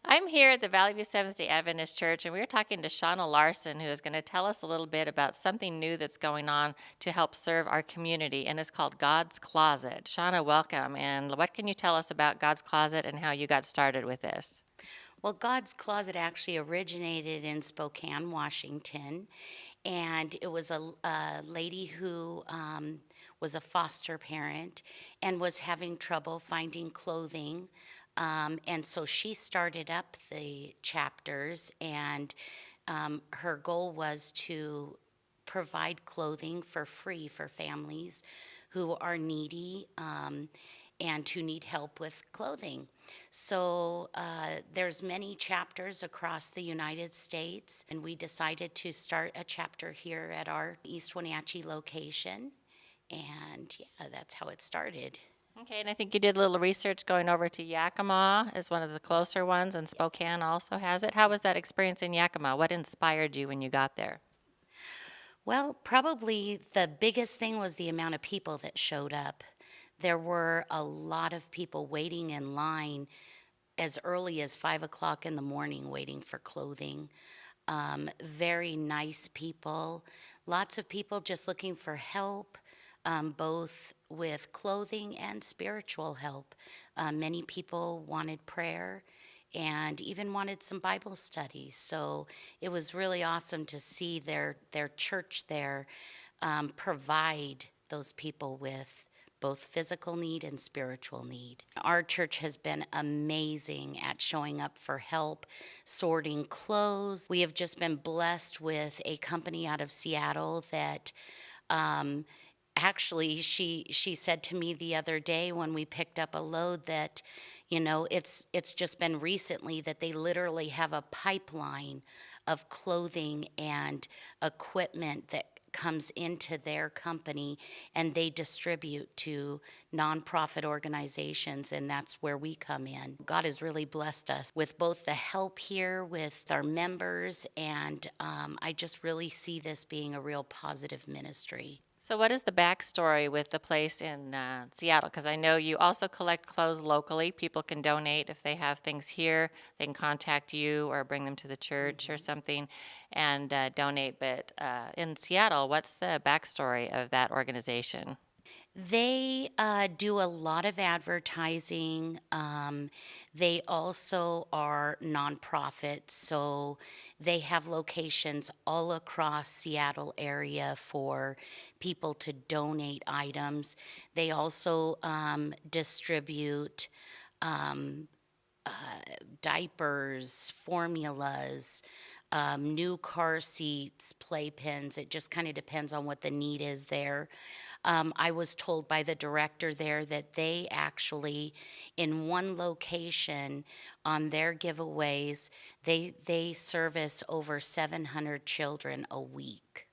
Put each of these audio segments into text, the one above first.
I'm here at the Valley View Seventh-day Adventist Church, and we're talking to Shauna Larson, who is going to tell us a little bit about something new that's going on to help serve our community, and it's called God's Closet. Shauna, welcome. And what can you tell us about God's Closet and how you got started with this? Well, God's Closet actually originated in Spokane, Washington, and it was a lady who was a foster parent and was having trouble finding clothing. And so she started up the chapters, and her goal was to provide clothing for free for families who are needy and who need help with clothing. So there's many chapters across the United States, and we decided to start a chapter here at our East Wenatchee location. And yeah, that's how it started. Okay, and I think you did a little research going over to Yakima as one of the closer ones, and Yes. Spokane also has it. How was that experience in Yakima? What inspired you when you got there? Well, probably the biggest thing was the amount of people that showed up. There were a lot of people waiting in line as early as 5 o'clock in the morning waiting for clothing. Very nice people, lots of people just looking for help, both with clothing and spiritual help. Many people wanted prayer and even wanted some Bible studies. So it was really awesome to see their church there provide those people with both physical need and spiritual need. Our church has been amazing at showing up for help, sorting clothes. We have just been blessed with a company out of Seattle that um, actually she said to me the other day when we picked up a load that it's just been recently that they literally have a pipeline of clothing and equipment that comes into their company and they distribute to nonprofit organizations, and that's where we come in. God has really blessed us with both the help here with our members, and I just really see this being a real positive ministry. So, what is the backstory with the place in Seattle? Because I know you also collect clothes locally. People can donate if they have things here. They can contact you or bring them to the church or Mhm. something and donate. But in Seattle, what's the backstory of that organization? They do a lot of advertising. They also are nonprofit, so they have locations all across Seattle area for people to donate items. They also distribute um, diapers, formulas, new car seats, playpens. It just kind of depends on what the need is there. I was told by the director there that they actually, in one location on their giveaways, they service over 700 children a week.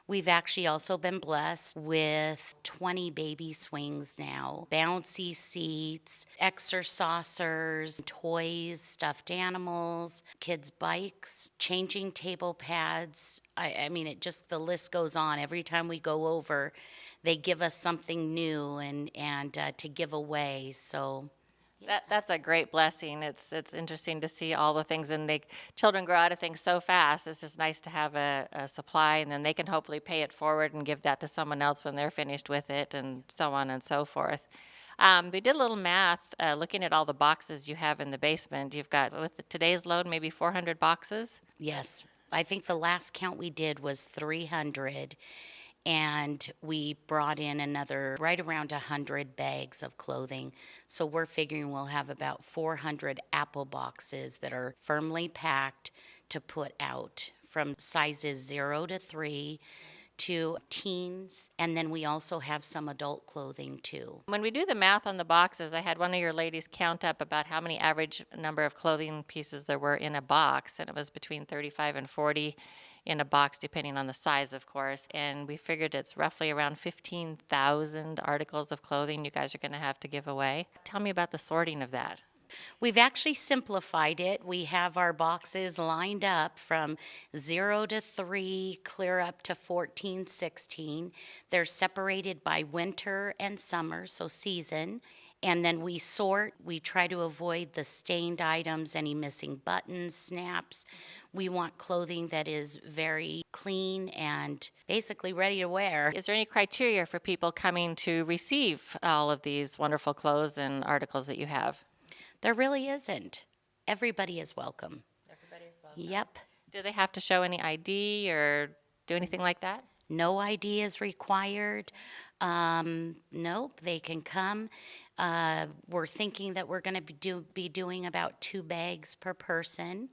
We've actually also been blessed with 20 baby swings now, bouncy seats, exercisers, toys, stuffed animals, kids' bikes, changing table pads. I mean, the list goes on. Every time we go over, they give us something new and to give away. So, yeah. That's a great blessing. It's interesting to see all the things, and they children grow out of things so fast. It's just nice to have a supply, and then they can hopefully pay it forward and give that to someone else when they're finished with it, and so on and so forth. We did a little math looking at all the boxes you have in the basement. You've got with today's load maybe 400 boxes. Yes, I think the last count we did was 300, and we brought in another right around 100 bags of clothing. So we're figuring we'll have about 400 apple boxes that are firmly packed to put out from sizes 0 to 3 to teens. And then we also have some adult clothing too. When we do the math on the boxes, I had one of your ladies count up about how many average number of clothing pieces there were in a box, and it was between 35 and 40 in a box, depending on the size, of course. And we figured it's roughly around 15,000 articles of clothing you guys are going to have to give away. Tell me about the sorting of that. We've actually simplified it. We have our boxes lined up from 0 to 3, clear up to 14, 16. They're separated by winter and summer, so season. And then we sort. We try to avoid the stained items, any missing buttons, snaps. We want clothing that is very clean and basically ready to wear. Is there any criteria for people coming to receive all of these wonderful clothes and articles that you have? There really isn't. Everybody is welcome. Everybody is welcome. Yep. Do they have to show any ID or do anything like that? No ID is required. Nope, they can come. We're thinking that we're going to be doing about 2 bags per person,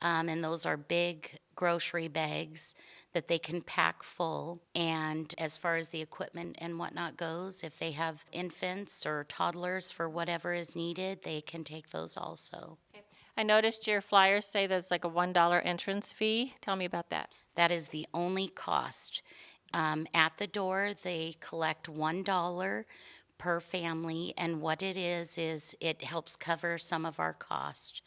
and those are big grocery bags that they can pack full. And as far as the equipment and whatnot goes, if they have infants or toddlers for whatever is needed, they can take those also. I noticed your flyers say there's like a $1 entrance fee. Tell me about that. That is the only cost. At the door, they collect $1 per family, and what it is it helps cover some of our cost.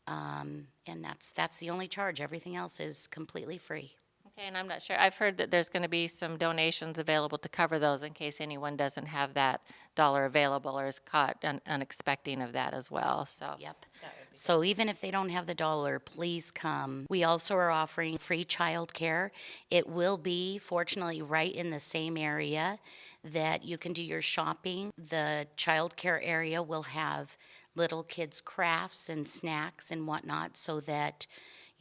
And that's the only charge. Everything else is completely free. Okay, and I'm not sure. I've heard that there's going to be some donations available to cover those in case anyone doesn't have that dollar available or is caught unexpecting of that as well. So Yep. So even if they don't have the dollar, please come. We also are offering free childcare. It will be, fortunately, right in the same area that you can do your shopping. The childcare area will have little kids' crafts and snacks and whatnot so that,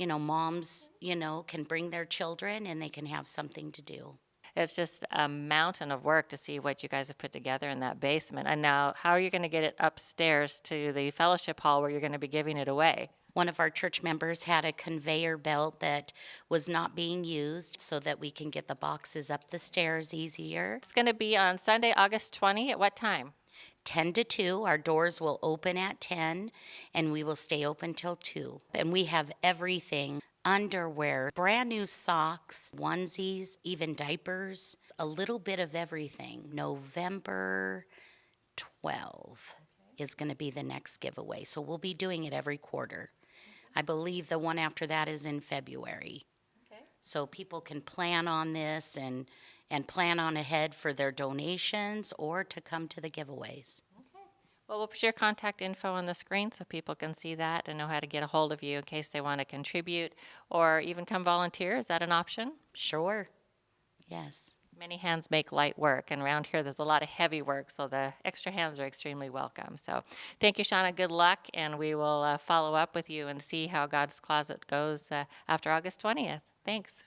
moms, can bring their children and they can have something to do. it's just a mountain of work to see what you guys have put together in that basement. And now, how are you going to get it upstairs to the fellowship hall where you're going to be giving it away? One of our church members had a conveyor belt that was not being used so that we can get the boxes up the stairs easier. It's going to be on Sunday, August 20. At what time? 10 to 2. Our doors will open at 10 and we will stay open till 2. And we have everything: underwear, brand new socks, onesies, even diapers, a little bit of everything. November 12 is going to be the next giveaway. So we'll be doing it every quarter. I believe the one after that is in February. Okay. So people can plan on this and plan on ahead for their donations or to come to the giveaways. Well, we'll put your contact info on the screen so people can see that and know how to get a hold of you in case they want to contribute or even come volunteer. Is that an option? Sure. Yes. Many hands make light work, and around here there's a lot of heavy work, so the extra hands are extremely welcome. So thank you, Shauna. Good luck, and we will follow up with you and see how God's Closet goes after August 20th. Thanks.